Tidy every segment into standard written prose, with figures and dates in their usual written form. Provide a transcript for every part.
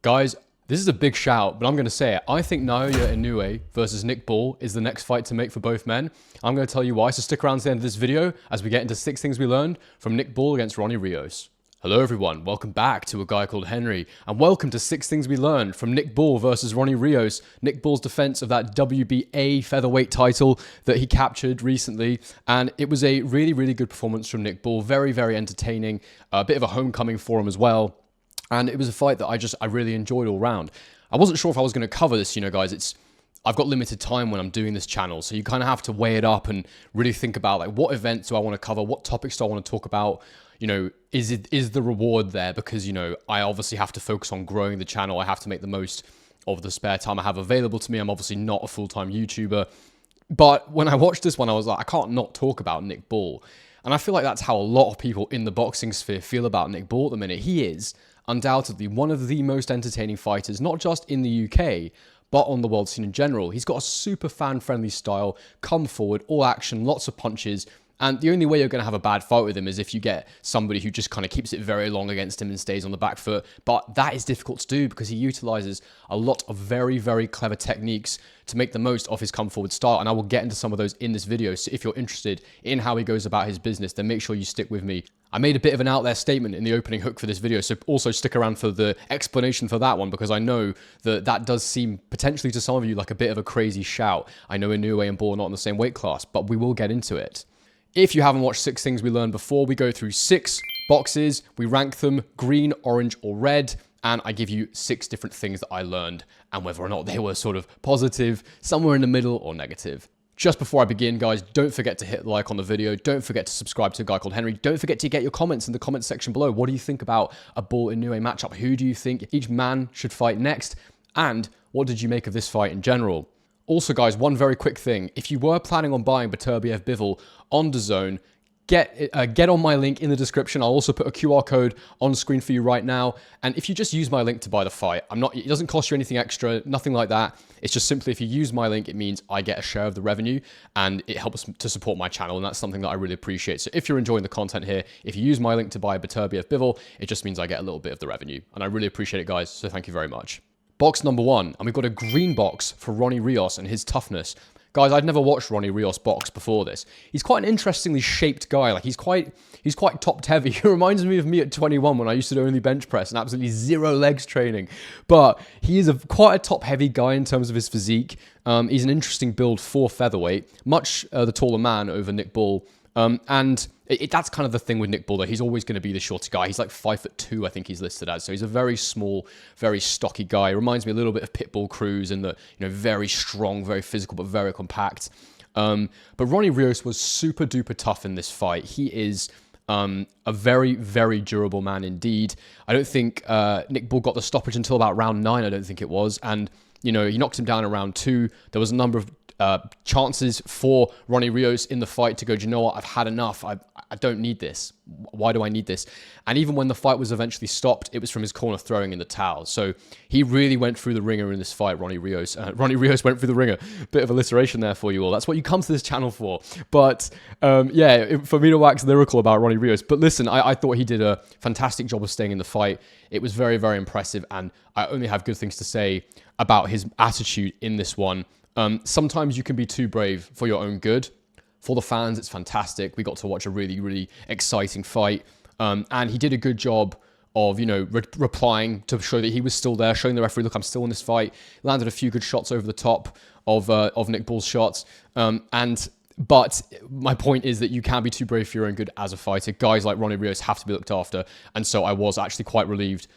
Guys, this is a big shout, but I'm going to say it. I think Naoya Inoue versus Nick Ball is the next fight to make for both men. I'm going to tell you why, so stick around to the end of this video as we get into 6 things we learned from Nick Ball against Ronny Rios. Hello everyone, welcome back to A Guy Called Henry, and welcome to 6 things we learned from Nick Ball versus Ronny Rios. Nick Ball's defense of that WBA featherweight title that he captured recently, and it was a really good performance from Nick Ball. Very entertaining, a bit of a homecoming for him as well. And it was a fight that I really enjoyed all round. I wasn't sure if I was going to cover this, guys. I've got limited time when I'm doing this channel, so you kind of have to weigh it up and really think about like what events do I want to cover, what topics do I want to talk about. Is the reward there? Because I obviously have to focus on growing the channel. I have to make the most of the spare time I have available to me. I'm obviously not a full-time YouTuber, but when I watched this one, I was like, I can't not talk about Nick Ball, and I feel like that's how a lot of people in the boxing sphere feel about Nick Ball at the minute. He is undoubtedly one of the most entertaining fighters, not just in the UK, but on the world scene in general. He's got a super fan-friendly style, come forward, all action, lots of punches, and the only way you're going to have a bad fight with him is if you get somebody who just kind of keeps it very long against him and stays on the back foot. But that is difficult to do because he utilizes a lot of very clever techniques to make the most of his come forward style. And I will get into some of those in this video. So if you're interested in how he goes about his business, then make sure you stick with me. I made a bit of an out there statement in the opening hook for this video, so also stick around for the explanation for that one, because I know that that does seem potentially to some of you like a bit of a crazy shout. I know Inoue and Ball are not in the same weight class, but we will get into it. If you haven't watched 6 things we learned before, we go through 6 boxes, we rank them green, orange, or red, and I give you 6 different things that I learned and whether or not they were sort of positive, somewhere in the middle, or negative. Just before I begin, guys, don't forget to hit the like on the video. Don't forget to subscribe to A Guy Called Henry. Don't forget to get your comments in the comments section below. What do you think about a Ball Inoue matchup? Who do you think each man should fight next? And what did you make of this fight in general? Also, guys, one very quick thing. If you were planning on buying Beterbiev Bivol on DAZN, get on my link in the description. I'll also put a QR code on screen for you right now. And if you just use my link to buy the fight, it doesn't cost you anything extra, nothing like that. It's just simply if you use my link, it means I get a share of the revenue and it helps to support my channel. And that's something that I really appreciate. So if you're enjoying the content here, if you use my link to buy Beterbiev Bivol, it just means I get a little bit of the revenue. And I really appreciate it, guys. So thank you very much. Box number 1, and we've got a green box for Ronny Rios and his toughness. Guys, I'd never watched Ronny Rios box before this. He's quite an interestingly shaped guy. Like he's quite top heavy. He reminds me of me at 21 when I used to do only bench press and absolutely zero legs training. But he is quite a top heavy guy in terms of his physique. He's an interesting build for featherweight, much the taller man over Nick Ball. That's kind of the thing with Nick Ball, though. He's always going to be the shorter guy. He's like 5'2", I think he's listed as. So he's a very small, very stocky guy. He reminds me a little bit of Pitbull Cruz in that, very strong, very physical, but very compact. But Ronny Rios was super duper tough in this fight. He is a very durable man indeed. I don't think Nick Ball got the stoppage until about round 9, I don't think it was. And, he knocked him down in round 2. There was a number of chances for Ronny Rios in the fight to go, do you know what, I've had enough. I don't need this. Why do I need this? And even when the fight was eventually stopped, it was from his corner throwing in the towel. So he really went through the ringer in this fight, Ronny Rios. Ronny Rios went through the ringer. Bit of alliteration there for you all. That's what you come to this channel for. But for me to wax lyrical about Ronny Rios. But listen, I thought he did a fantastic job of staying in the fight. It was very impressive. And I only have good things to say about his attitude in this one. Sometimes you can be too brave for your own good. For the fans, it's fantastic. We got to watch a really exciting fight. And he did a good job of, replying to show that he was still there, showing the referee, look, I'm still in this fight. Landed a few good shots over the top of Nick Ball's shots. But my point is that you can't be too brave for your own good as a fighter. Guys like Ronny Rios have to be looked after. And so I was actually quite relieved,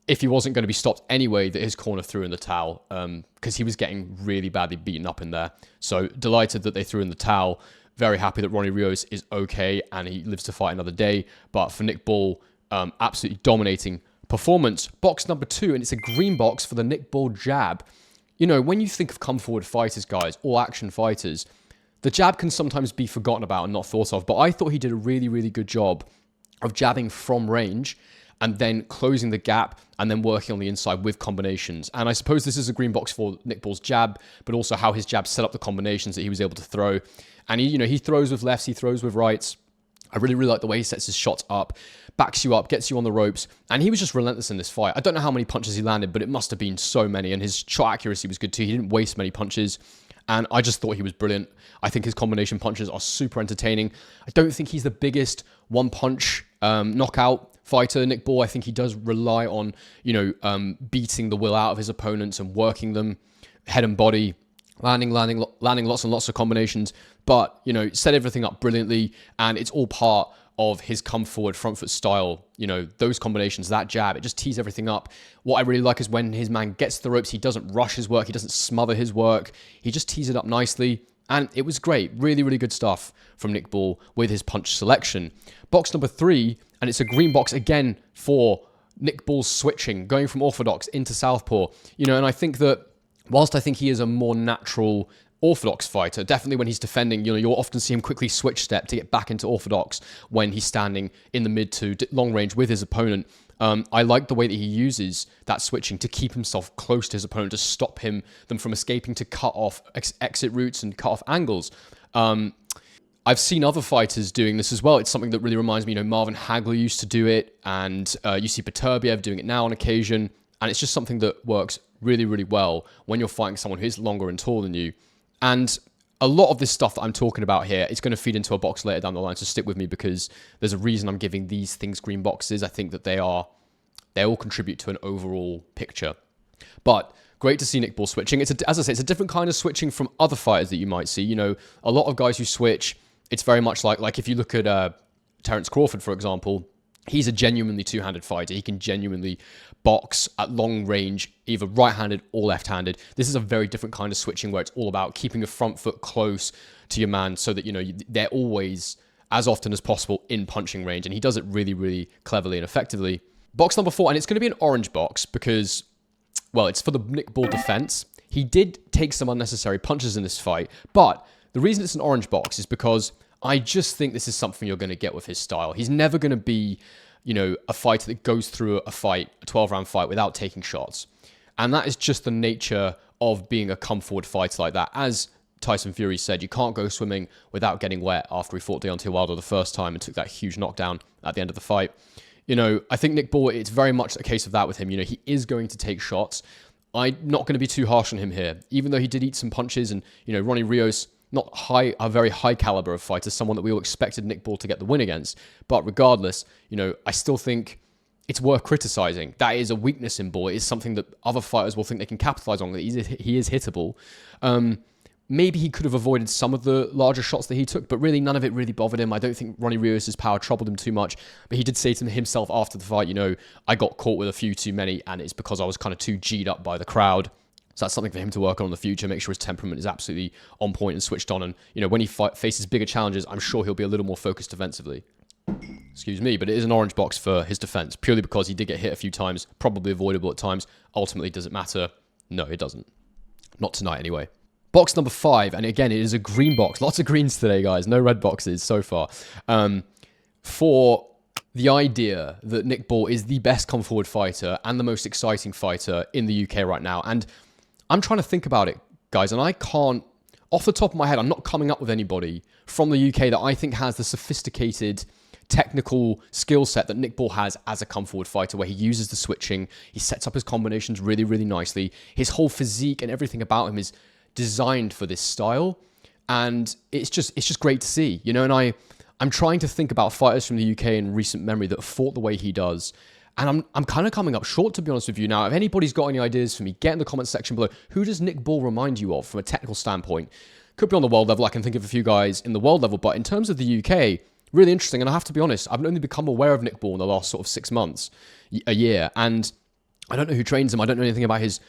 if he wasn't going to be stopped anyway, that his corner threw in the towel, because he was getting really badly beaten up in there. So delighted that they threw in the towel. Very happy that Ronny Rios is okay and he lives to fight another day. But for Nick Ball, absolutely dominating performance. Box number 2, and it's a green box for the Nick Ball jab. When you think of come forward fighters, guys, all action fighters, the jab can sometimes be forgotten about and not thought of. But I thought he did a really good job of jabbing from range and then closing the gap and then working on the inside with combinations. And I suppose this is a green box for Nick Ball's jab, but also how his jab set up the combinations that he was able to throw. And he throws with lefts, he throws with rights. I really, really like the way he sets his shots up, backs you up, gets you on the ropes, and he was just relentless in this fight. I don't know how many punches he landed, but it must have been so many, and his shot accuracy was good too. He didn't waste many punches, and I just thought he was brilliant. I think his combination punches are super entertaining. I don't think he's the biggest one-punch knockout fighter, Nick Ball. I think he does rely on, beating the will out of his opponents and working them head and body, landing lots and lots of combinations, but, set everything up brilliantly, and it's all part of his come forward front foot style. Those combinations, that jab, it just tees everything up. What I really like is when his man gets to the ropes, he doesn't rush his work, he doesn't smother his work, he just tees it up nicely, and it was great. Really, really good stuff from Nick Ball with his punch selection. Box number 3, and it's a green box again for Nick Ball's switching, going from orthodox into southpaw. And I think that whilst I think he is a more natural orthodox fighter, definitely when he's defending, you'll often see him quickly switch step to get back into orthodox when he's standing in the mid to long range with his opponent. I like the way that he uses that switching to keep himself close to his opponent, to stop them from escaping, to cut off exit routes and cut off angles. I've seen other fighters doing this as well. It's something that really reminds me, Marvin Hagler used to do it, and you see Beterbiev doing it now on occasion, and it's just something that works really, really well when you're fighting someone who's longer and taller than you. And a lot of this stuff that I'm talking about here is going to feed into a box later down the line, so stick with me because there's a reason I'm giving these things green boxes. I think that they all contribute to an overall picture. But great to see Nick Ball switching. As I say, it's a different kind of switching from other fighters that you might see. A lot of guys who switch, it's very much like if you look at Terence Crawford, for example, he's a genuinely two-handed fighter. He can genuinely box at long range, either right-handed or left-handed. This is a very different kind of switching where it's all about keeping your front foot close to your man so that, they're always, as often as possible, in punching range. And he does it really, really cleverly and effectively. Box number 4, and it's going to be an orange box because, well, it's for the Nick Ball defense. He did take some unnecessary punches in this fight, but the reason it's an orange box is because I just think this is something you're going to get with his style. He's never going to be, a fighter that goes through a 12-round fight without taking shots. And that is just the nature of being a come-forward fighter like that. As Tyson Fury said, you can't go swimming without getting wet after he fought Deontay Wilder the first time and took that huge knockdown at the end of the fight. I think Nick Ball, it's very much a case of that with him. He is going to take shots. I'm not going to be too harsh on him here, even though he did eat some punches and, Ronny Rios, not a very high caliber of fighter, someone that we all expected Nick Ball to get the win against. But regardless, I still think it's worth criticizing. That is a weakness in Ball. It is something that other fighters will think they can capitalize on. He is hittable. Maybe he could have avoided some of the larger shots that he took, but really none of it really bothered him. I don't think Ronny Rios' power troubled him too much. But he did say to himself after the fight, I got caught with a few too many, and it's because I was kind of too G'd up by the crowd. So that's something for him to work on in the future, make sure his temperament is absolutely on point and switched on. And, when he faces bigger challenges, I'm sure he'll be a little more focused defensively. Excuse me, but it is an orange box for his defense, purely because he did get hit a few times, probably avoidable at times. Ultimately, does it matter? No, it doesn't. Not tonight, anyway. Box number 5, and again, it is a green box. Lots of greens today, guys. No red boxes so far. For the idea that Nick Ball is the best come-forward fighter and the most exciting fighter in the UK right now. And I'm trying to think about it, guys, and I can't, off the top of my head, I'm not coming up with anybody from the UK that I think has the sophisticated technical skill set that Nick Ball has as a come-forward fighter, where he uses the switching, he sets up his combinations really, really nicely. His whole physique and everything about him is designed for this style, and it's just great to see, and I'm trying to think about fighters from the UK in recent memory that fought the way he does. And I'm kind of coming up short, to be honest with you. Now, if anybody's got any ideas for me, get in the comment section below. Who does Nick Ball remind you of from a technical standpoint? Could be on the world level. I can think of a few guys in the world level. But in terms of the UK, really interesting. And I have to be honest, I've only become aware of Nick Ball in the last sort of 6 months, a year. And I don't know who trains him. I don't know anything about his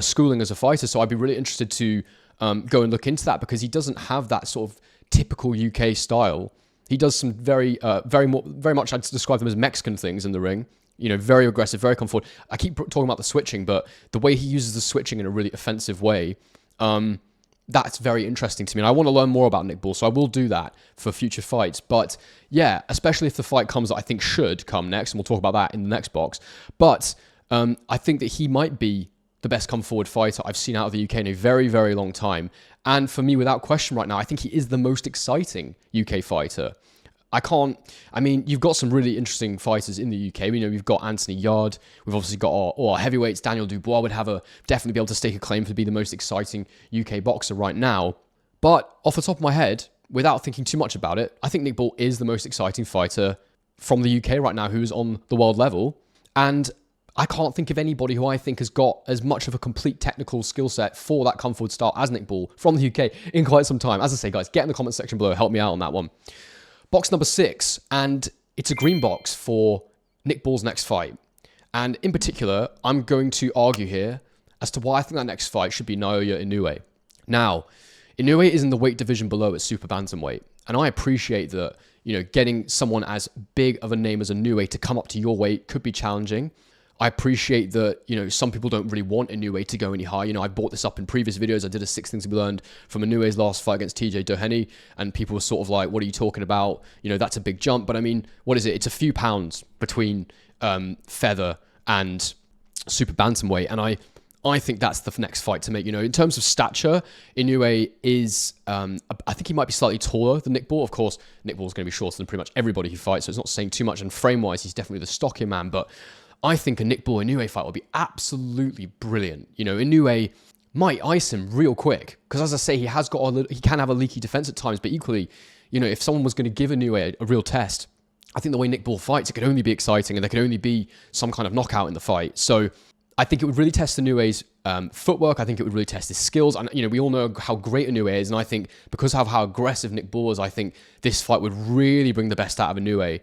schooling as a fighter. So I'd be really interested to go and look into that, because he doesn't have that sort of typical UK style. He does some very much, I'd describe them as Mexican things in the ring. Very aggressive, very comfortable. I keep talking about the switching, but the way he uses the switching in a really offensive way, that's very interesting to me. And I want to learn more about Nick Ball, so I will do that for future fights. But yeah, especially if the fight comes that I think should come next, and we'll talk about that in the next box. But I think that he might be the best come-forward fighter I've seen out of the UK in a very, very long time. And for me, without question right now, I think he is the most exciting UK fighter. I mean, you've got some really interesting fighters in the UK. You know, we've got Anthony Yard. We've obviously got our heavyweights. Daniel Dubois would definitely be able to stake a claim to be the most exciting UK boxer right now. But off the top of my head, without thinking too much about it, I think Nick Ball is the most exciting fighter from the UK right now who's on the world level. And I can't think of anybody who I think has got as much of a complete technical skill set for that come forward start as Nick Ball from the UK in quite some time. As I say, guys, get in the comment section below. Help me out on that one. Box number 6, and it's a green box for Nick Ball's next fight. And in particular, I'm going to argue here as to why I think that next fight should be Naoya Inoue. Now, Inoue is in the weight division below at super bantamweight, and I appreciate that, you know, getting someone as big of a name as Inoue to come up to your weight could be challenging. I appreciate that, you know, some people don't really want Inoue to go any higher. You know, I brought this up in previous videos. I did a 6 things we learned from Inoue's last fight against TJ Doheny, and people were sort of like, what are you talking about? You know, that's a big jump. But I mean, what is it? It's a few pounds between feather and super bantamweight. And I think that's the next fight to make. You know, in terms of stature, Inoue is, I think he might be slightly taller than Nick Ball. Of course, Nick Ball's going to be shorter than pretty much everybody who fights, so it's not saying too much. And frame-wise, he's definitely the stockier man. But I think a Nick Ball Inoue fight would be absolutely brilliant. You know, Inoue might ice him real quick because, as I say, he can have a leaky defense at times. But equally, you know, if someone was going to give Inoue a real test, I think the way Nick Ball fights, it could only be exciting, and there could only be some kind of knockout in the fight. So I think it would really test Inoue's footwork. I think it would really test his skills. And, you know, we all know how great Inoue is. And I think because of how aggressive Nick Ball is, I think this fight would really bring the best out of Inoue.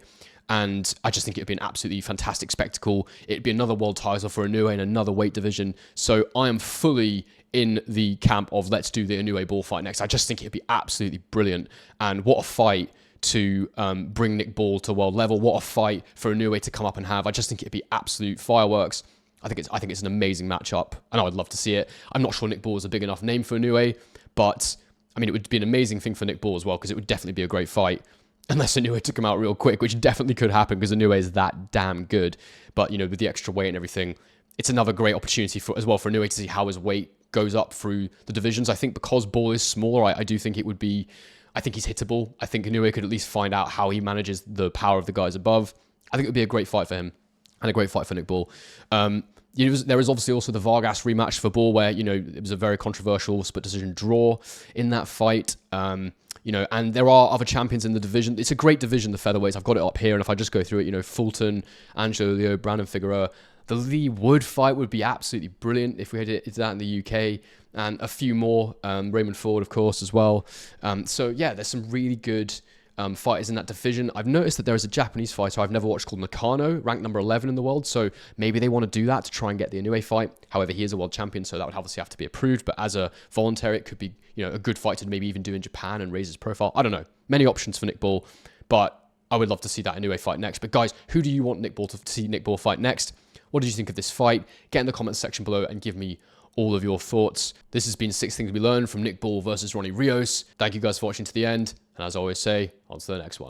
And I just think it would be an absolutely fantastic spectacle. It'd be another world title for Inoue in another weight division. So I am fully in the camp of let's do the Inoue Ball fight next. I just think it'd be absolutely brilliant. And what a fight to bring Nick Ball to world level. What a fight for Inoue to come up and have. I just think it'd be absolute fireworks. I think it's an amazing matchup, and I would love to see it. I'm not sure Nick Ball is a big enough name for Inoue, but I mean, it would be an amazing thing for Nick Ball as well, because it would definitely be a great fight. Unless Inoue took him out real quick, which definitely could happen because Inoue is that damn good. But, you know, with the extra weight and everything, it's another great opportunity as well for Inoue to see how his weight goes up through the divisions. I think because Ball is smaller, I do think it would be, I think he's hittable. I think Inoue could at least find out how he manages the power of the guys above. I think it would be a great fight for him and a great fight for Nick Ball. There is obviously also the Vargas rematch for Ball where, you know, it was a very controversial split decision draw in that fight. You know, and there are other champions in the division. It's a great division, the featherweights. I've got it up here, and if I just go through it, you know, Fulton, Angelo Leo, Brandon Figueroa. The Lee Wood fight would be absolutely brilliant if we had that in the UK, and a few more. Raymond Ford, of course, as well. So, yeah, there's some really good fighters in that division. I've noticed that there is a Japanese fighter I've never watched called Nakano, ranked number 11 in the world, so maybe they want to do that to try and get the Inoue fight. However, he is a world champion, so that would obviously have to be approved, but as a voluntary, it could be, you know, a good fight to maybe even do in Japan and raise his profile. I don't know. Many options for Nick Ball, but I would love to see that Inoue fight next. But guys, who do you want Nick Ball to see Nick Ball fight next? What did you think of this fight? Get in the comments section below and give me all of your thoughts. This has been 6 Things We Learned from Nick Ball versus Ronny Rios. Thank you guys for watching to the end. And as I always say, on to the next one.